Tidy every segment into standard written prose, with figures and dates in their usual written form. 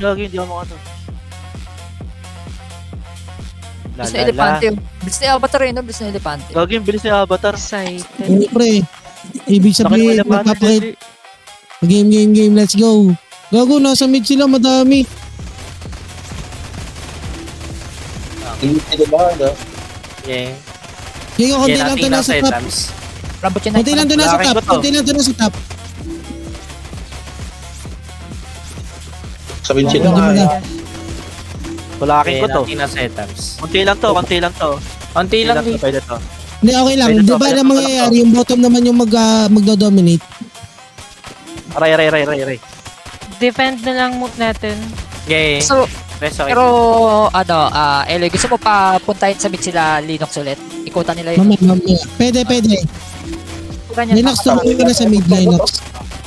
Gagi, hindi ako makano. Bilis na elepante yun. Bilis na avatar yun, no? Bilis na elepante. Gagi, yung bilis na avatar. Excited. Oo, pre. Ibig sabihin, Laki ng elepante, magpapakit. Dali. Game, let's go. Gago, nasa mid sila, madami. Yeah. Kaya konti lang to nasa top. Rabot yun. Konti lang to nasa top. Konti lang to nasa top. Sabihin Oh, sila pwede nga. mo na. Wala akin ko to. na setups. Konti lang to. Konti lang to. Pwede to. Hindi, okay lang. Pwede to, Di ba pwede na to, mangyayari, yung bottom naman yung magdo-dominate. Aray. Defend na lang move natin. Okay. So, Reso. pero, Eloy, gusto mo pa puntahin sa mid sila Linux ulit? Ikutan nila yun. Mamaya. Pwede. Ganyan, Linux, tumulong ka na sa mid, Linux.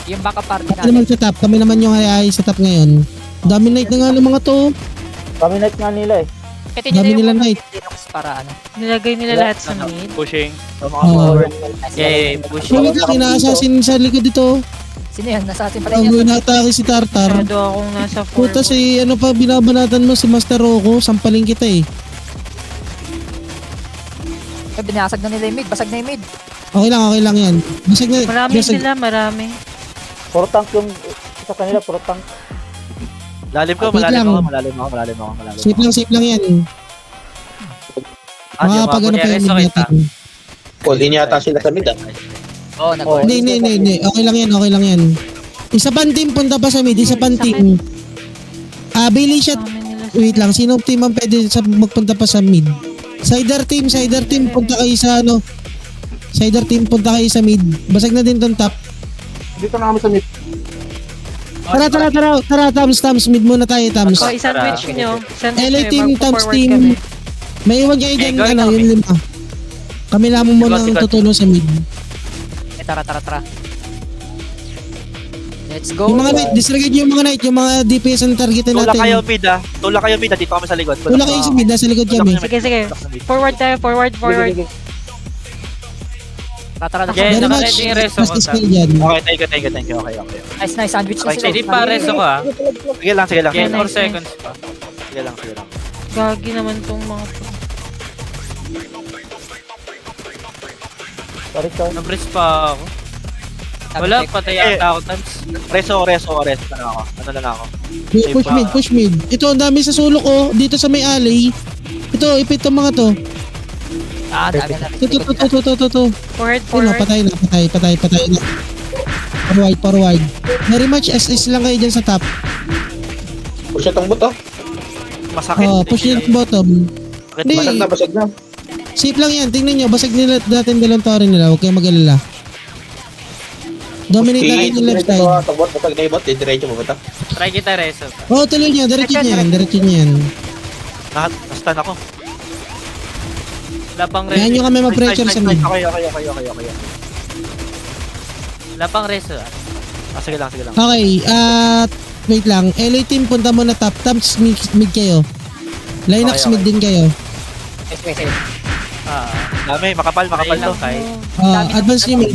yung backup party Kami natin. naman sa top. Kami naman yung hayay sa top ngayon. Dominate na nga ng mga to. Kami-night nga nila eh. Kasi Dami nila nila yung night. Linux para ano. Nilagay nila lahat sa mid. Pushing. Oo. Push. Wait lang, ina-assassin sa likod dito. Sino yan? Nasa atin pala yun. Bago inatake si Tartar. Masyado akong nasa Puta forward. si ano pa binabanatan mo si Master Rocco, sampalin kita eh. Binasag na nila yung mid. Basag na yung mid. Okay lang yan. Basag na. Marami basag. sila, marami. Puro tank yung sa kanila, puro tank. Lalim ko, Wait lang. malalim ako. Safe lang yan. Makakapag ano pa yung mid natin. Call in yata sila sa mid ah. Oo, Oh. Hindi. Okay lang yan. Isa pang team punta pa sa mid. Isa pang team. Billy shot. Marami nila. Wait lang. Sinong team ang pwede magpunta pa sa mid? Sider team punta kayo sa ano. Sider team punta kayo sa mid. Basag na din tong top. Dito na kami sa mid. Tara, Tams, mid muna tayo, Tams. So, i-sandwich nyo. LA team, Tams team. Kami. May iwan kayo dyan, gawin ano, kami. yung lima. Kami lamang muna ang Sikat. tutulong sa mid. Tara. Let's go. Yung mga knight, disregard yung mga knight, yung mga DPS ang targetin Tulak kayo natin. mid ah. Dito kami sa likod. Tula kayo sa mid, nasa likod kami. Sige. Forward tayo, forward. Tara. Yeah, Very naka-ready much, yung reso mas ko, dispel dyan. Okay, thank you. Okay. Nice. Sandwich na Okay, sila. Hindi pa, reso ko ah. Sige lang. 10 or Nice. seconds pa. Sige lang. Gagi naman tong mga to. Sorry. Nabris pa ako. Wala, patay ata ako, Tams. Reso na lang ako. Ano na lang ako. Push mid. Ito, ang dami sa sulok, oh. Dito sa may alley. Ito, ipit ang mga to. Dami na. Ito. Forward. Ayun, patay na. Forward. Very much SS lang kayo dyan sa top. Push itong buto. Masakit. Push yung bottom. Hindi. Basag na. Safe lang yan. Tingnan nyo. Basag nila natin dalawang tower nila. Huwag kayong mag-alala. Dominate natin yung left side. Tabot, basag na yung bot. Didiretso mo ba ito? Try kita, reso. Tuloy niya. Diretso niya yan. Nastan ako. Wala pang Kaya reso. nyo kami mag-pressure sa mid. Okay. Wala pang reso ah. Sige lang. Okay. Wait lang. LA team, punta mo na top. Tops mid kayo. Linux Okay. mid din kayo. Sige. Dami, makapal to. Advance nyo mid.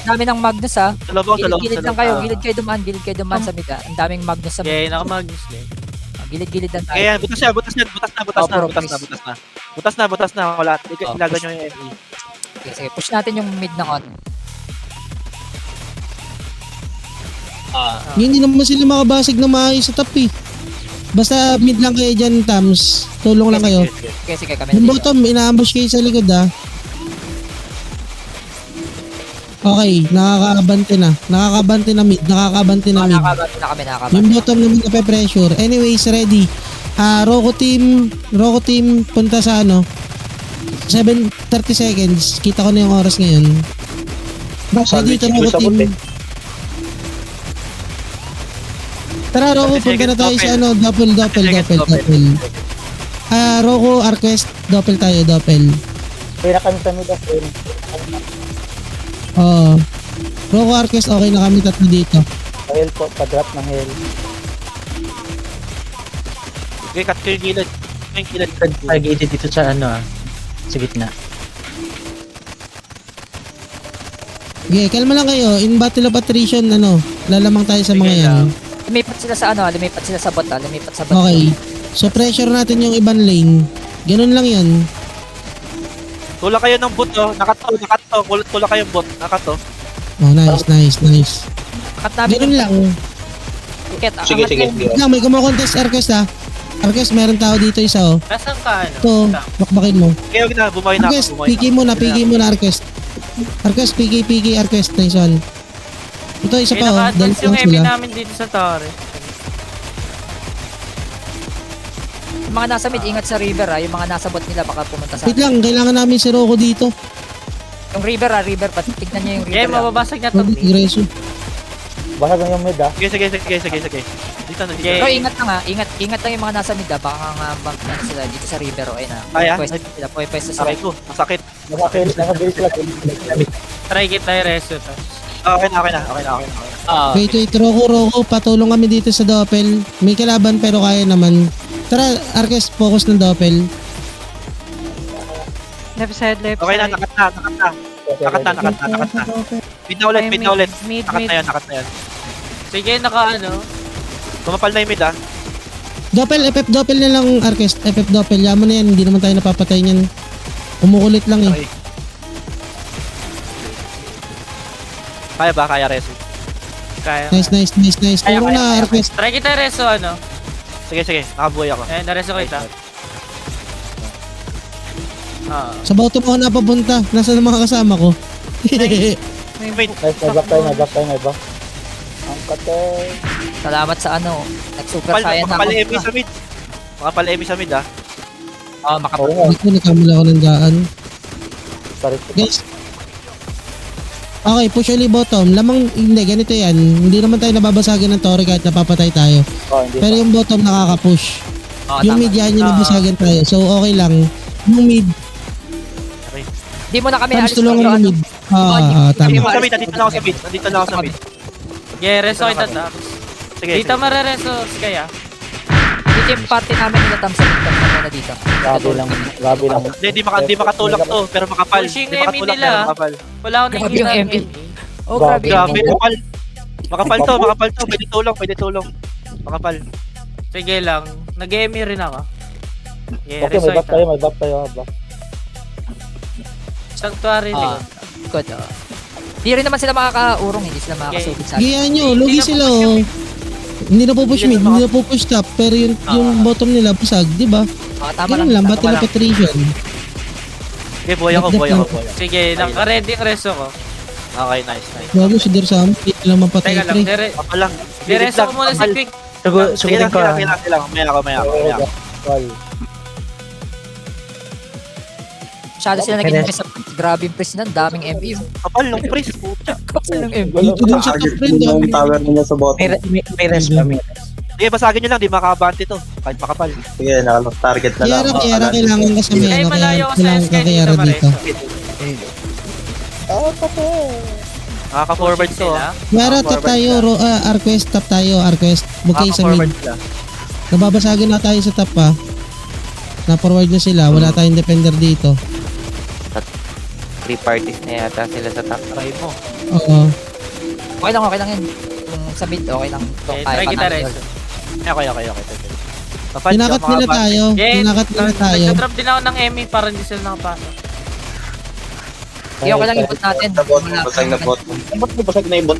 Dami ng Magnus ha. Sa loob. Gilid lang kayo. Gilid kayo dumaan sa mid ha. Ang daming Magnus sa mid. Yeah, naka-magnus din. Gilid lang tayo. Kaya butas na. Wala. Ilagan nyo yung ME. Sige. Push natin yung mid ng on. Hindi naman sila makabasig na maayos sa top eh. Basta mid lang kayo dyan, Tams. Tulong lang kayo. Sige kami. Yung bottom, ina-ambush kayo sa likod ah. Okay, nakakabante na mid. Nakakabati na kami. Yung bottom naman nape-pressure. Anyways, ready. Rocco team, punta sa ano. 7:30 seconds. Kita ko na yung oras ngayon. Ready to Rocco team. Tara, Rocco, punta na tayo sa ano. Doppel. Rocco, Arquest, doppel tayo. Kaya na kami sa mid of air. Rocco, Arquest, okay na kami tatlo dito. Hell po, pa-drop ng hell. Okay, cut ko yung gilid. Targeted dito sa ano sa gitna. Okay, kalma lang kayo. In battle of attrition, lalamang tayo sa mga yan. Lumipat sila sa ano, lumipat sila sa bot, lumipat sa bot. Okay. So pressure natin yung ibang lane. Ganun lang yan. Tula kayo ng bot, oh. Nakato. Tula kayong bot. Nakato. Oh, nice. Kat namin Ganun lang. Ket, Sige, sige. Lang, may kumakontest Arquest ha. Arquest, meron tao dito isa oh. Nasaan ka, ano? Ito, bakbakin mo. Kaya na, bumawi na Arquest, ako. PK muna Arquest. Arquest, PK, Arquest. Nice one. Ito, isa pa oh. Pinaka-advance yung Dalawa Emi sila. namin dito sa Torre. Yung mga nasa mid, ingat sa river yung mga nasa bot nila baka pumunta sa Wait lang, kailangan namin si Rocco dito. Yung river tignan niyo yung river. Yeah, mababasag na to. Robert Igreso. Basag na yung mid ah. Sige. Dito na, dito. Okay. Pero ingat lang ingat lang yung mga nasa mid baka nga ano sila dito sa river o ayun na. Kaya? Pwesto sila. Sakit ko. Masakit. Nakabilis lang. Try kita yung reso to. Okay na. Wait, Rocco, patulong kami dito sa Doppel. May kalaban pero kaya naman. Tara, Arquest, focus ng Doppel. Left side. Okay na, nakat na. Feed na ulit. Nakat na yan. Sige, naka ano. Kumapal na yung mid, ah. Doppel, FF Doppel na lang, Arquest. FF Doppel, yaman na yan. Hindi naman tayo napapatay niyan. Umukulit lang eh. Okay. Kaya Reso? Kaya. Nice. Puro na, Arquest. Try kita yung reso, ano. Sige. Nakabuhay ako. Eh, nareso kita. Sa bottom ako napapunta. Nasaan ang mga kasama ko? Wait. Nice, nag-back tayo. Ang kate. Salamat sa ano, nag-super saiyan na Makapal ako. Emi sa mid. Makapal Emi sa mid, ah. Oh, makapal. Oo nga. Dito, nagkamala ako ng daan. Sorry. Guys. Okay, push ulit bottom. Lamang, hindi, ganito yan. Hindi naman tayo nababasagin ng Torre kahit napapatay tayo. Oh, hindi. Pero yung bottom nakaka-push. Oh, Yung tama. mid yan yung nabasagan tayo. So, okay lang. Yung mid, Di mo na kami times alis tulungan ng yung mid. Tama. Sa mid, nandito na ako sa mid. Yeah, reso kita ta. Sige. Dito marereso kaya. Dito yung party namin nila tam sa mid na dito. Grabe lang. Hindi makatulak to, pero makapal. Pushing Hindi Emi makatulak, nila. pero makapal. Wala akong Grabe nakikita. yung ng ML. Emi. Oh, grabe. Grabe, makapal to. Pwede tulong. Makapal. Sige lang. Nag-Emi rin ako. Yeah, Okay, reso may back kita. tayo. Sanctuary Ah, good. Di rin naman sila makakaurong, hindi sila makakasugod sa akin. Gaya nyo, lugi sila oh. Hindi na po push mid, hindi na po push top. Pero yung bottom nila busag, di ba? Tama Ganun lang, battle of attrition. Okay, buhay ako. Sige, naka-ready ang reso ko. Okay, nice. Bago si Dersam, hindi lang mapatay Teka lang, pre. Makapal lang. direso ko muna si Quick. Sige Sugutin ko. lang. May ako. Well, Masyado sila nag-invest sa grabe yung press nun, daming MV. Kapal ng priest. Kapal ng MV. Dito din sa top friend, dami. tower nila sa bottom. May rest pa, may rest. Sige, basagin nyo lang. Di makakabante to. Kahit makapal. Sige, target na lang. Kiyara, kailangan ka sa may Kaya ano, malayo ko sa kailangan SK ka kiyara dito dito. Nakaka-forward to. Sila. Kiyara, top tayo, Arquest, top tayo, Arquest. Bukay sa Nakaka-forward mid. sila. Nababasagin na tayo sa top pa. Na-forward na sila, wala tayong defender dito. 3 parties na yata sila sa top. Try mo. Oo. Okay lang yun. Yung sa mid, okay lang. Okay, try kita reso. Okay. Kapal, Tinakat nila tayo. Yeah, Tinakat nila tayo. nag-drop din ako ng Emi para hindi sila nakapasok. Okay lang ikot natin. Basag na bottom. Basag na yung bot.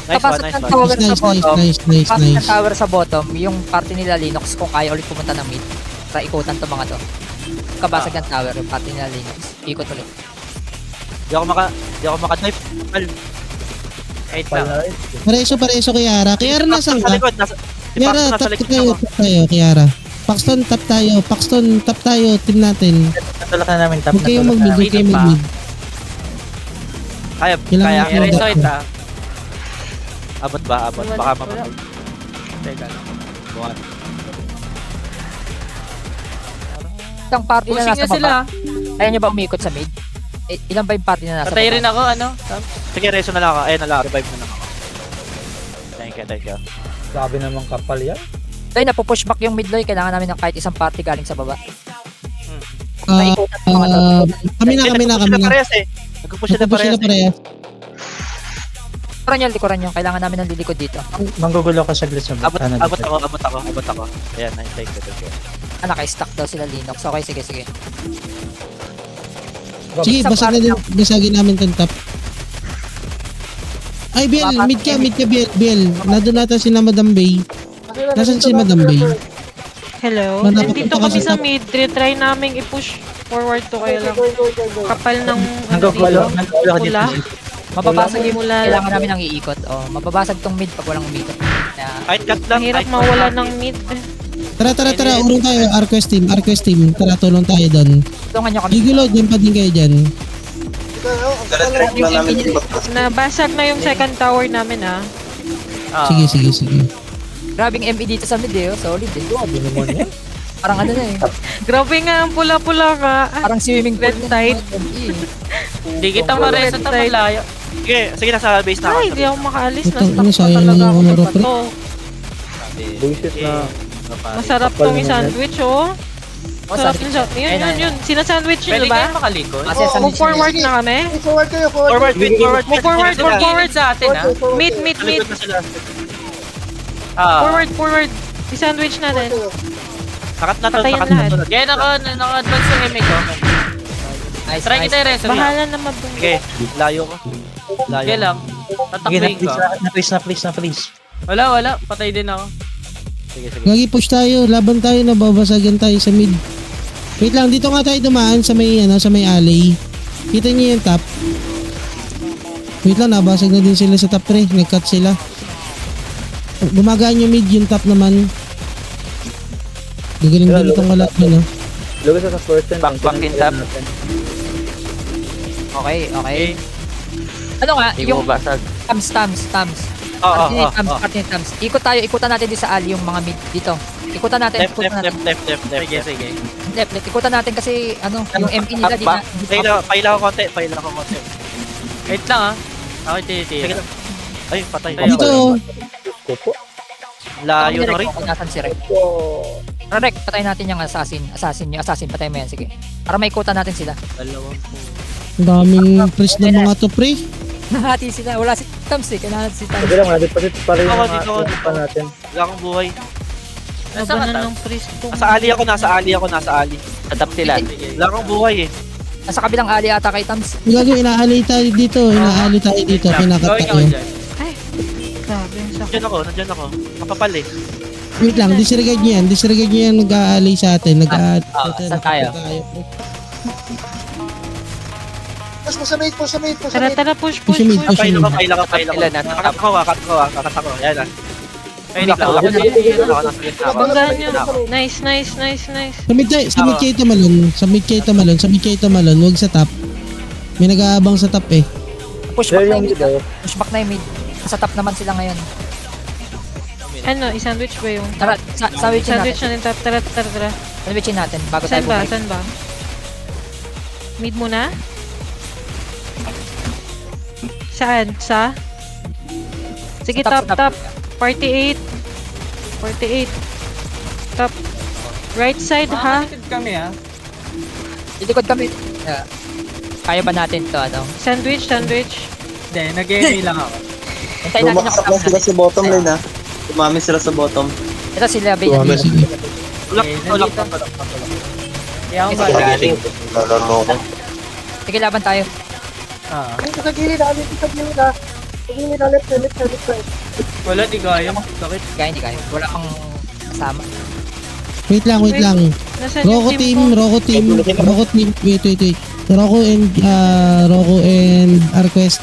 Nice Kapasok one. ng tower sa bottom. Nice. Kapasok ng tower sa bottom, yung party nila Linux, kung kaya ulit pumunta ng mid, sa ikutan to mga to. Kabasag ng tower, yung party nila Linux. Ikot ulit. Di ako maka-dive. Kapal. Wait lang. Pareso Kiara. Kiara nasan Sa ka? likod. Si Kiara, Paxton nasa top likod tayo, ako. top tayo, Kiara. Paxton, top tayo, team natin. Natulak na namin top. Huwag kayong mag-mid, huwag kayong pa. mag-mid. Kaya. Kailangan Okay, reso ita. Abot. Baka mapapag. Teka lang. Buwan. Isang party na Pushing nasa na sila. baba. Ayaw nyo ba umikot sa mid? Ilan ba yung party na nasa Patay baba? rin ako, ano? Sige, reso na lang ako. Ayun na lang. Revive na lang ako. Thank you. grabe naman kapal yan. Tayo, napupush back yung mid lane. Kailangan namin ng kahit isang party galing sa baba. Ah, Naikutan ng mga to. kami na. Nagpupush sila parehas eh. Nagpupush sila Nagpupush sila parehas. parehas. Likuran nyo. Kailangan namin ng lilikod dito. Manggugulo ko saglit sa Abot ano, ako. Ayan, nahintay ko. Naka-stack daw sila Linux. Okay, sige. Sige, basagin namin tong top. Ay, Biel, mid ka, Biel. Nandun nata si na Madam Bay. Nasaan si Madam Bay? Hello? Manapot Nandito ka kami sa sa top. mid. Try naming i-push forward to kayo lang. Kapal ng Manggugulo ko dito. pula. Mababasag yung Mula. kailangan namin ng iikot. Mababasag tong mid pag walang umikot. Kahit cut lang. Mahirap kahit mawala cut ng mid. Tara, urong tayo, Arquest team. Tara, tulong tayo doon. Tulungan nyo kami. Gigulo, din pa din kayo dyan. Direct na namin yung bot. Nabasag na yung second tower namin ah. Sige. Grabing ME dito sa mid eh. Solid eh. Grabe naman yan. Parang ano na eh. Grabe nga ang pula-pula ka. Parang swimming pool. Red tide. ME. Hindi kita mareset na malayo. Sige, nasa base na ako. Ay, hindi ako makaalis. Ito, Na-stuck ano, pa sayang talaga yung ako honor sa of bato. Bullshit na. Masarap Kapal tong naman i-sandwich oh. Sarap yung sandwich. Yun. Sinasandwich nyo ba? makalikod? Kasi sa Move forward na kami. Forward. Move forward sa atin ah. Mid. Talikod na sila. Forward. I-sandwich natin. Nakat na to. Patayan lahat. Kaya naka-advance yung MA ko. Nice, Try kita yung resume. Bahala na mabung. Sige, layo ko. Kaya lang. Sige, Tatakbayin ko. na-freeze. Wala. Patay din ako. Sige. Lagi push tayo, laban tayo, nababasagan tayo sa mid. Wait lang, dito nga tayo dumaan sa may alley. Kita niyo yung top. Wait lang, nabasag na din sila sa top 3. Nag-cut sila. Gumagaan yung mid, yung top naman. Gagaling din itong kalat mo, no? Lugos sa first and Back in tap. Okay. Ano nga, Hindi yung mo basag. Tams. Oo. Tams. Ikutan natin din sa alley yung mga mid dito. Ikutan natin. Left. Sige. Left. Ikutan natin kasi yung ME nila di na. Paila ko konti. Wait lang ah. Ako Sige titira. lang. Ay, patay. Dito, Layo na rin. Nasaan si Rek? Rek, patayin natin yung assassin. Assassin, patayin mo yan, sige. Para may ikutan natin sila. ang daming press ng mga to, pre. Nahati sila. Wala si Tams eh. Kailangan si Tams. Sige lang, deposit pa rin yung Dito. mga pa natin. Wala akong buhay. Laban na ng priest to. Nasa alley ako. Tatap sila. Wala akong buhay eh. Nasa kabilang alley ata kay Tams. Gagawin, inaali tayo dito. Pinakat tayo. Grabe yung sakit. Nandiyan ako. Kapapal eh. Wait lang, disregard nyo yan. Nag-aalay sa atin. saan tayo? Tara, push. Push mid. Paila ko. Sila na. Kakat ako. Yan lang. Ay, hindi ko. Banggaan nyo. Nice. Sa mid kayo tumalon. Huwag sa top. May nag-aabang sa top eh. Push There back na yung yung mid. mid oh. Push back na yung mid. Sa top naman sila ngayon. Ano, i-sandwich ba yung Tara, sandwichin sandwich natin. natin. Tara. Sandwichin natin bago tayo Saan ba? bumalik. Mid muna? Saan? Sa? Sige, Sa top. 48. Top. Right side, ha? Ilikod kami. Kaya ba natin to ano? Sandwich. Hintayin natin yung Bumaksak lang sila sa bottom lane ha. Tumami sila sa bottom. Ito sila Bay. Sige. Tulak. Lalo ko. Sige, laban tayo. Wala, di kaya. Sakit. Hindi kaya. Wala kang kasama. Wait lang. Nasaan yung Rocco team. Wait. Rocco and Arquest.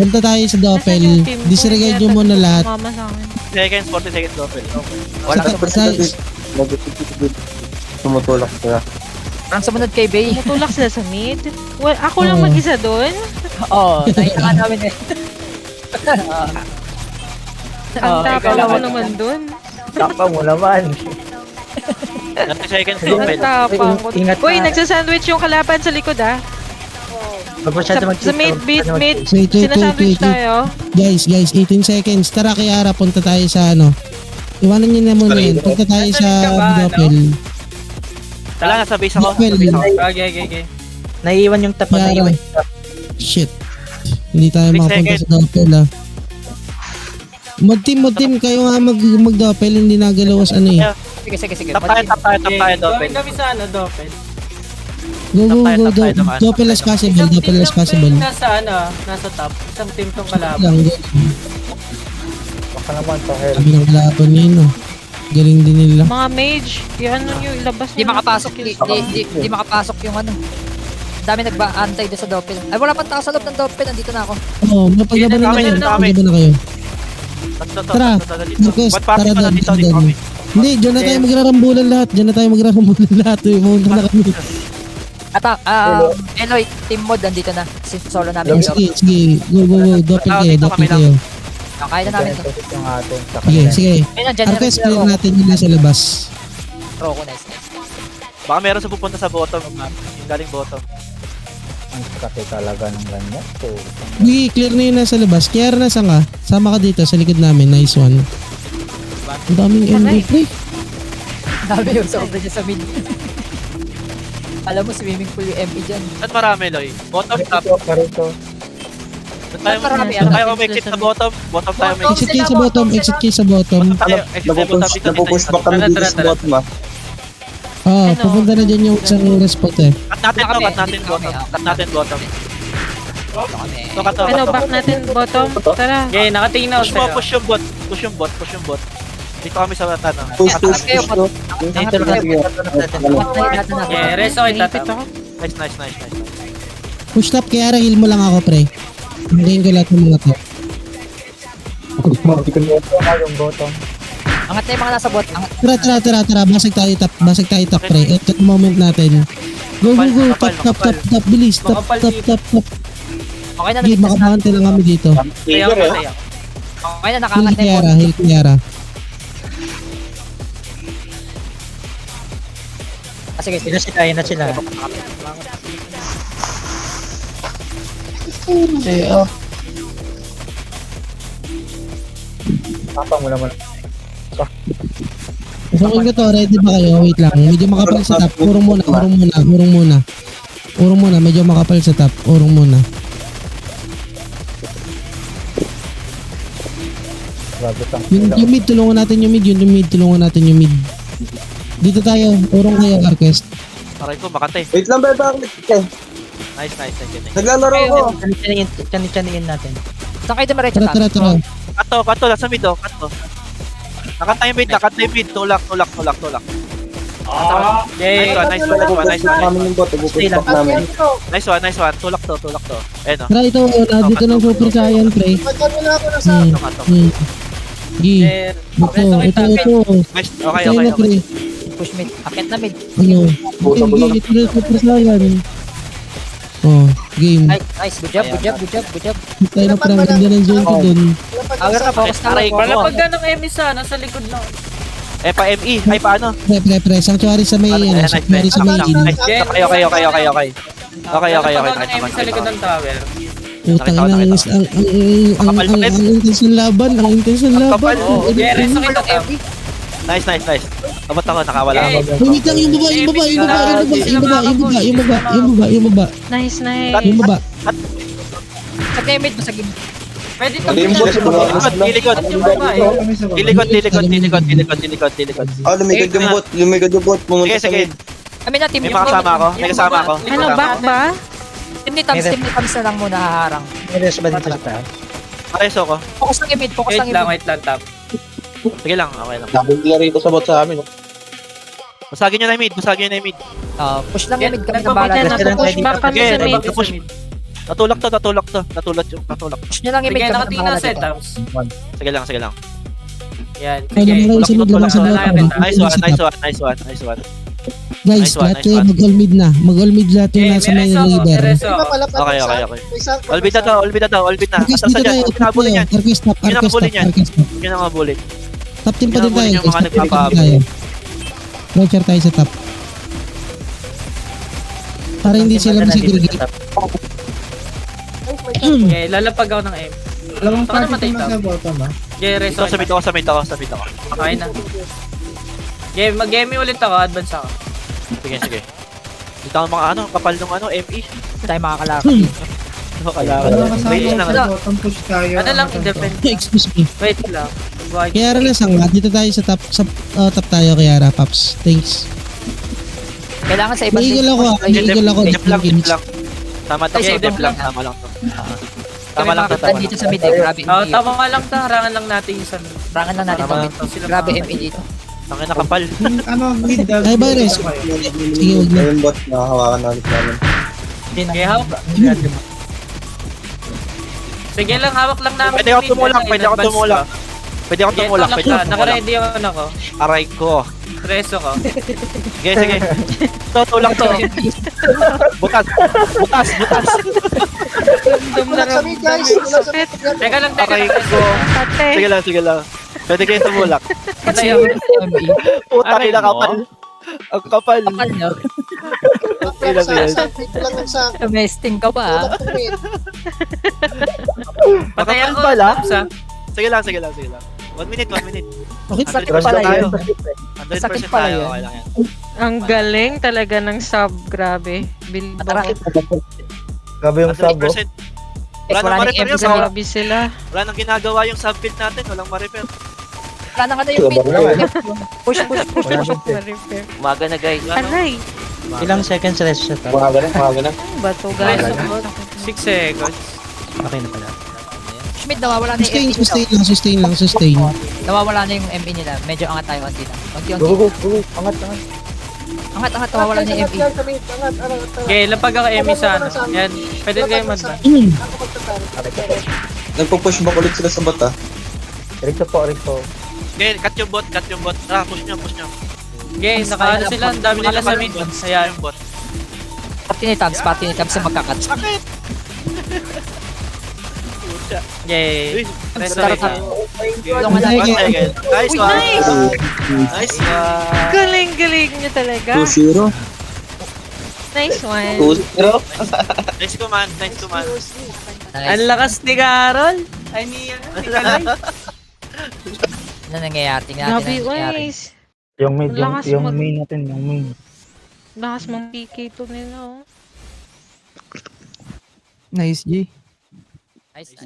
Punta tayo sa Doppel. Disregard nyo muna lahat. Mama sa akin. 40 seconds open. Wala Sa- sa- Tumutulak sila. Parang sumunod kay Bay. Matulak sila sa mid. Well, ako lang Oo. mag-isa doon. Oo, nakita nga namin eh. Ang Okay, tapang kailangan mo nyo. naman doon. Tapa mo naman. 30 seconds Ang open. tapang ko. Ingat Uy, na. nagsasandwich yung kalaban sa likod ah. Wag masyado Sa mid. Wait. Sinasandwich tayo. Guys, 18 seconds. Tara, Kiara, punta tayo sa ano. Iwanan nyo na muna yan. Punta tayo sa Doppel. Wala, nasa base ako. Doppel. Okay. Naiiwan yung top. Kiara. Naiiwan yung top. Shit. Hindi tayo 3 makapunta seconds. sa doppel ah. Mag-team kayo nga mag-doppel, hindi nagalawas ano eh. Sige. Tap tayo, Doppel. Gawin kami sa ano, Doppel. Go, Tap tayo, do, naman. doppel as possible, Isang doppel team as lang to possible. yung nasa ano, nasa top. Isang team tong kalaban. Lang, go. Baka naman sa hell. Kami ng kalaban yun oh. Galing din nila. Mga mage, yung ano nyo, ilabas nyo. Di makapasok, di makapasok yung ano. Ang dami nagba-antay doon sa doppel. Ay, wala pang tao sa loob ng doppel, nandito na ako. Oo, mapaglaban na kayo. Mapaglaban na kayo. Tara, Marcos, tara doon. Hindi, dyan na tayo magrarambulan lahat. Dyan na tayo magrarambulan lahat. Pumunta na kami. At Eloy, team mode, nandito na. Solo namin yung doppel. Sige. Go. Doppel kayo, doppel kayo. Kaya na namin to. Genesis yung atin. Sa Sige, kanila. sige. Ayun na, generate Arquest, sila clear Roko. natin yung nasa labas. Roko, nice. Baka meron sa pupunta sa bottom. Yung galing bottom. Ang kate talaga ng ganyan. So, Sige, clear na yun nasa labas. Kaya nasa ka. Sama ka dito sa likod namin. Nice one. Ang daming enemy pre. Dami yung sobra dyan sa mid. Alam mo, swimming pool yung ME dyan. Saan marami, Loy? Bottom, top. Parito. Saan tayo Marami, saan tayo ano? umikit sa bottom? Bottom tayo umikit. Exit kayo sa bottom. Exit kayo sa bottom. Bottom tayo. Exit tayo bottom. Dito, Napupush back kami dito sa bottom ah. Oo, Ano? pupunta na dyan yung isang respot eh. Cut natin bottom. Cut natin bottom. Ito, cut to. Ano, back natin bottom. Tara. Okay, nakatingin na ako Push mo, sa'yo. push yung bot. Dito kami sa tanong. Push. Angat na natin na. Okay, rest ako Naipit itatap. ako. Nice. Push top, kaya heal mo lang ako pre. Hintayin ko lahat ng mga to. Yung bottom. Angat na yung mga nasa bot. Angat. Tara. Basag tayo top pre. Ito yung moment natin. Go. Top. Bilis. Top. Okay na, Game, nabigtas na. makabahante lang kami dito. Sayaw ko, sayaw. Okay na, nakaangat na yung bot. Heal Kiara. Sige. Yun na sila. Tapang mo naman. Sukin ko to, ready ba kayo? Wait lang. Medyo makapal sa top. Urong muna. Medyo makapal sa top. Urong muna. Grabe kang Yung mid, tulungan natin yung mid. Dito tayo. Urong kayo, Arquest. Aray ko, makante. Wait lang, bakit? Nice. Naglalaro ko. Chaniin natin. Saan kayo dumiretso Tara. Cut to, nasa mid, cut to. Nakanta yung mid, tulak. Okay. Nice one. Pupush back namin yung bot. Pupush back namin. Nice one. Tulak to. Ayun o. Tara, ito. Dito ng Super Saiyan, pre. Gi. Ito. Nice. Okay. Tayo na, pre. Push mid. Akit na mid. Ano? Ito na Super Saiyan. Oh, game. Nice. Good job. Tayo na, pre. Ganda ng zone ko dun. Tower na, focus na. Aray ko. Palapag ka ng Emi sa nasa likod na. Pa ME. Ay, paano? Pre. Sanctuary sa may, sanctuary sa may gilid. Okay. Palapag ng Emi sa likod ng tower. Putang ina, ang intense ng laban, Okay, rest ako itatap. Nice. Abot ako, nakawala ako. Wait lang, yung baba. Nice. Yung baba. Sa mid, sa gilid. Pwede ito. Game bot. Dilikod. Yung babae. Dilikod. Oh, lumigod yung bot. Pumunta sa Sige. mid. Kami na, team. May kasama ako. Ano, back ba? Team ni Tams na lang muna haharang. Pareso ko. Focus lang yung mid, Wait lang, tap. Sige lang, okay lang. Nabigla rito sa bot sa amin. Basagin nyo na yung mid. Push lang yung mid kami ng bala. Push back kami Sige, sa mid. push. Natulak to. Push nyo lang yung mid Sige, kami ng nakatingin bala na set, dito. Taps. Sige lang. Yan. Ay, Sige. naman sunod lang sa bottom. Nice one. Guys, Nice one, lahat nice kayo one. mag-all mid na. Mag-all mid lahat yung nasa may river. Okay. Olbid na to. Arquest Atras dito na tayo. dyan. Pinabulin yan. Arquest top. Yun ang mga bullet. Top team pa din tayo. Yung mga Top team pa din nagpapahabol. tayo. Roger tayo sa top. Para hindi sila masegregate. Okay, lalapag ako ng M. Baka namatay tap. Okay, rest Ito, ako. sabit ako. Okay na. Okay, mag-Emi ulit ako. Advance ako. Sige. Dito ang mga kapal nung ME. Hindi tayo makakalakad dito. Wait lang. Ano lang, independent. Excuse me. Wait lang. Wait. Kiara na sanga. Dito tayo sa top. Top tayo, Kiara, Paps. Thanks. Kailangan sa ibang Naiigil ako, naiigil ako. Dip lang, dip lang. Tama to, Ay, dip sa lang. ibang Tama lang to. Kami Tama lang to, makakita tama dito lang. sa mid eh. Grabe Oh, ME. tama nga lang ta. Harangan lang natin yung sa Rangan lang natin Tama to lang to. mid. Grabe ME dito. Tangin na kapal. Ay, Bares. Sige, huwag na. Yung bot, nakahawakan na ulit namin. Okay, hawak. Sige lang, hawak lang namin. Pwede ako tumulak, pwede ako tumulak. Pwede ako tumulak, pwede ako tumulak. Naka-ready ako. Aray ko. Preso ko. Sige, sige. Ito, tulak to. Butas. Butas, butas. Teka lang, teka Aray lang. ko. Sige lang, sige lang. Pwede kayo tumulak. Kasi yung ME. Puta, Aray kina mo. kapal. Ang kapal. Kapal nyo. Sige, sige. Mesting ka pa ha. Patay Nakapal ako. pala. Tapsa. Sige lang, sige lang, sige lang. 1 minute, 1 minute. Okay, Sakit 100% pala tayo. yun. 100% Sakit pala tayo. yun. Okay lang yan. Ang galing talaga ng sub. Grabe. Bilbo. Matarakit. Grabe yung sub, oh. 100%. Eh, Wala nang wala ma-repair nang yun. ME sa Grabe sila. Wala nang ginagawa yung sub-build natin. Walang ma-repair. Wala na ka na yung mid. Push, push, push, Wala push. din. Ma-repair. Umaga na guys. Aray. Ilang seconds rest siya? Mga ganun, mga ganun. Ang bato Preso guys. ko. 6 seconds. Okay na pala. Schmidt, nawawala na Sustain, yung ME sustain nila. lang, sustain lang, sustain. Nawawala na yung ME nila. Medyo angat tayo konti lang. Go, Unti-unti. go, go. Angat, angat. Angat, angat. Nawawala na yung ME. Okay, lapag ako Emi sa ano. Yan. Pwede kayo mag-ban. Nagpo-push back ulit sila sa bot, ah. Rikso po, Rikso. Okay, cut yung bot, cut yung bot. Push nyo, push nyo. Okay, nakaano sila. Ang dami nila sa mid. Ayan. Yung bot. Party ni Tabs na magkakat. Sakit! Yay. Uy, Preso Tara, rate. tara. Tulungan na. 1 second. Nice Uy, one. nice! Nice one. Galing-galing niyo talaga. 2-0. Nice one. 2-0. Nice command, nice command. Ang lakas ni Carol. Ay, ni Kaloy. Ano nangyayari? Tingnan natin Grabe, ano nangyayari. guys. Yung mid, Lakas yung mag- main natin, yung main. Lakas mong PK to nila, oh. Nice, G. Nice.